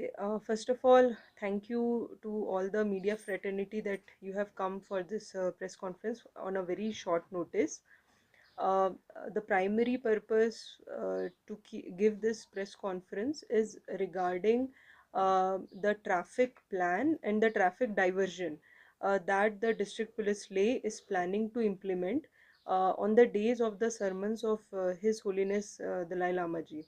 Okay, first of all, thank you to all the media fraternity that you have come for this press conference on a very short notice. Uh, the primary purpose to give this press conference is regarding the traffic plan and the traffic diversion that the District Police Leh is planning to implement on the days of the sermons of His Holiness Dalai Lama Ji.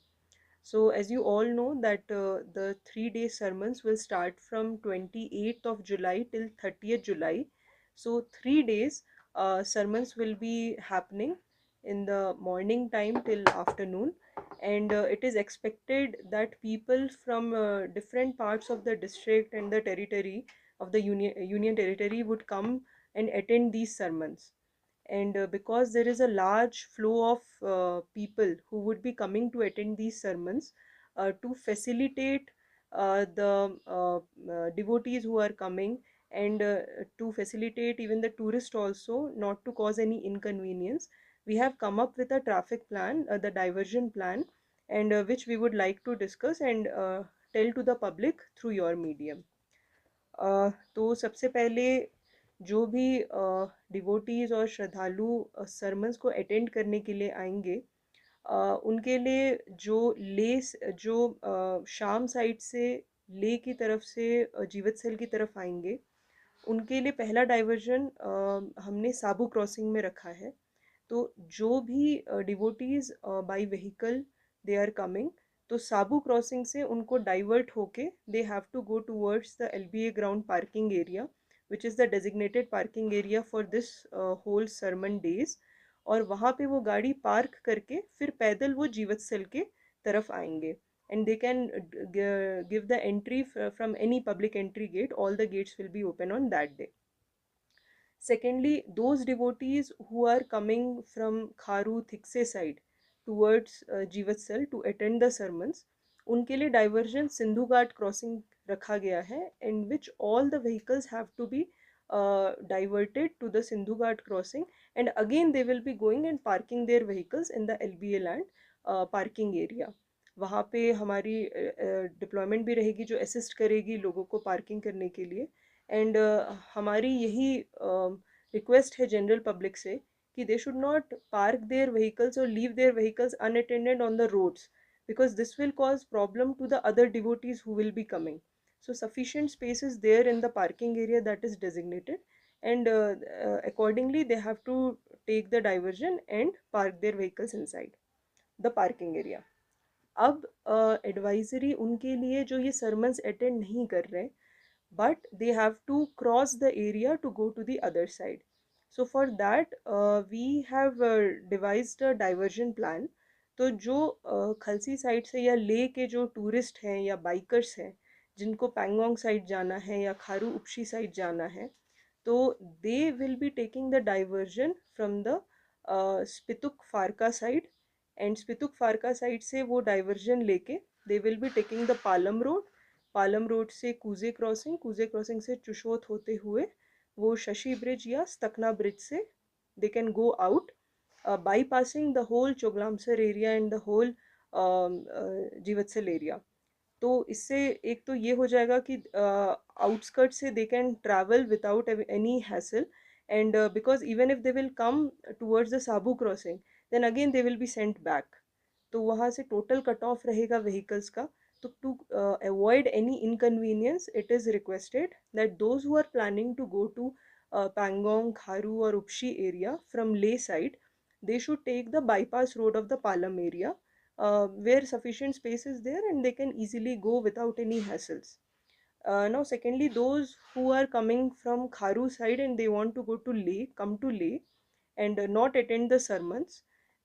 So, as you all know, that the 3 day sermons will start from 28th of July till 30th July. So, 3 days sermons will be happening in the morning time till afternoon, and it is expected that people from different parts of the district and the territory of the union territory would come and attend these sermons. And because there is a large flow of people who would be coming to attend these sermons, to facilitate the devotees who are coming, and to facilitate even the tourist also, not to cause any inconvenience, we have come up with a traffic plan, the diversion plan, and which we would like to discuss and tell to the public through your medium. तो सबसे पहले जो भी devotees और श्रद्धालु sermons को attend करने के लिए आएंगे, उनके लिए जो शाम साइड से ले की तरफ से जीवत्सल की तरफ आएंगे, उनके लिए पहला डाइवर्जन हमने साबू क्रॉसिंग में रखा है। तो जो भी devotees by vehicle they are coming, तो साबू क्रॉसिंग से उनको डाइवर्ट होके they have to go towards the LBA ground parking area, which is the designated parking area for this whole sermon days. और वहाँ पे वो गाड़ी पार्क करके फिर पैदल वो जीवत्सल के तरफ आएंगे, and they can give the entry from any public entry gate. All the gates will be open on that day. Secondly, those devotees who are coming from Kharu Thikse side towards Jivatsal to attend the sermons, उनके लिए diversion Sindhu Ghat crossing रखा गया है, in which all the vehicles have to be diverted to the Sindhu Ghat crossing, and again they will be going and parking their vehicles in the LBA land parking area. वहाँ पे हमारी deployment भी रहेगी जो assist करेगी लोगों को parking करने के लिए। एंड हमारी यही रिक्वेस्ट है जनरल पब्लिक से कि they should not park their vehicles और leave their vehicles unattended on the roads, because this will cause problem to the other devotees who will be coming. So sufficient space is there in the parking area that is designated, and accordingly they have to take the diversion and park their vehicles inside the parking area. अब advisory उनके लिए जो ये sermons attend नहीं कर रहे, but they have to cross the area to go to the other side. So for that we have devised a diversion plan. तो जो खलसी साइड से या ले के जो टूरिस्ट हैं या बाइकर्स हैं जिनको पैंगोंग साइड जाना है या खारू उपशी साइड जाना है, तो they will be taking the diversion from the Spituk Pharka side, and Spituk Pharka side से वो डाइवर्जन लेके they will be taking the Palam road, Palam road से कूजे क्रॉसिंग, कूजे क्रॉसिंग से चुशोत होते हुए वो शशि ब्रिज या स्तकना ब्रिज से they can go out, bypassing the whole Choglamsar area and the whole जीवत्सल एरिया। तो इससे एक तो ये हो जाएगा कि आउटस्कर्ट से they can travel without any hassle, and because even if they will come towards the Sabu crossing, then again they will be sent back, तो वहाँ से टोटल कट ऑफ रहेगा व्हीकल्स का। तो to avoid any inconvenience, it is requested that those who are planning to go to Pangong, Karu और Upshi area from Leh side, they should take the bypass road of the Palam area, where sufficient space is there and they can easily go without any hassles. Now secondly, those who are coming from Kharu side and they want to go to Leh, come to Leh and not attend the sermons,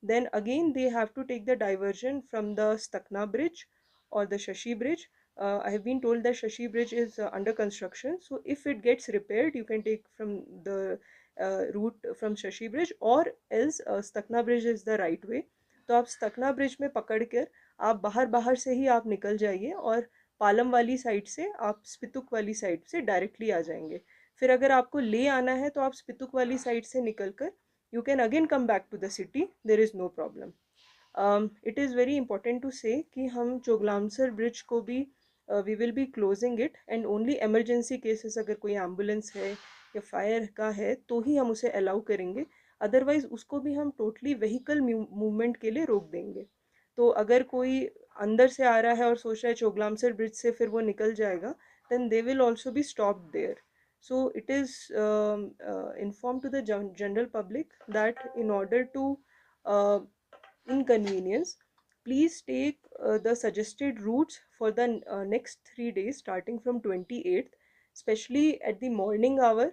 then again they have to take the diversion from the Stakna bridge or the Shashi bridge. I have been told that Shashi bridge is under construction, so if it gets repaired you can take from the route from Shashi bridge, or else Stakna bridge is the right way. तो आप स्तकना bridge में पकड़ कर आप बाहर बाहर से ही आप निकल जाइए और पालम वाली साइड से आप स्पितुक वाली साइड से डायरेक्टली आ जाएंगे। फिर अगर आपको ले आना है तो आप स्पितुक वाली साइड से निकल कर you can again come back to the city, there is no problem. It is very important to say कि हम चोगलामसर ब्रिज को भी we will be closing it, and only emergency cases, अगर कोई एम्बुलेंस है या फायर का है तो ही हम उसे अलाउ करेंगे। अदरवाइज उसको भी हम टोटली व्हीकल मूवमेंट के लिए रोक देंगे। तो अगर कोई अंदर से आ रहा है और सोच रहा है चोगलामसर ब्रिज से फिर वो निकल जाएगा, then they will also be stopped there. So it is informed to the general public that in order to uh, inconvenience, please take the suggested routes for the next 3 days starting from 28th, especially at the morning hour,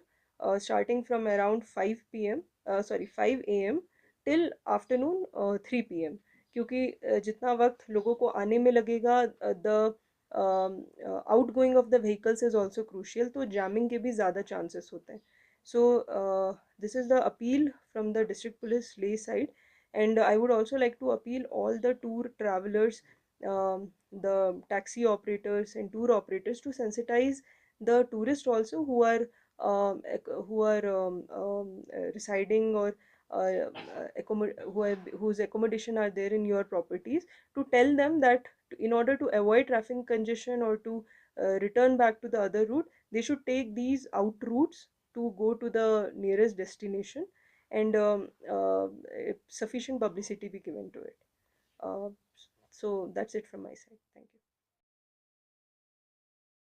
starting from around 5 p.m. Sorry, 5 a.m. till afternoon 3 p.m. क्योंकि जितना वक्त लोगों को आने में लगेगा, the outgoing of the vehicles is also crucial, तो jamming के भी ज़्यादा चांसेस होते हैं। So this is the appeal from the district police ले side, and I would also like to appeal all the tour travelers, the taxi operators and tour operators, to sensitize the tourists also who are residing or whose accommodation are there in your properties, to tell them that in order to avoid traffic congestion or to return back to the other route, they should take these out routes to go to the nearest destination, and sufficient publicity be given to it. Uh, so that's it from my side. Thank you.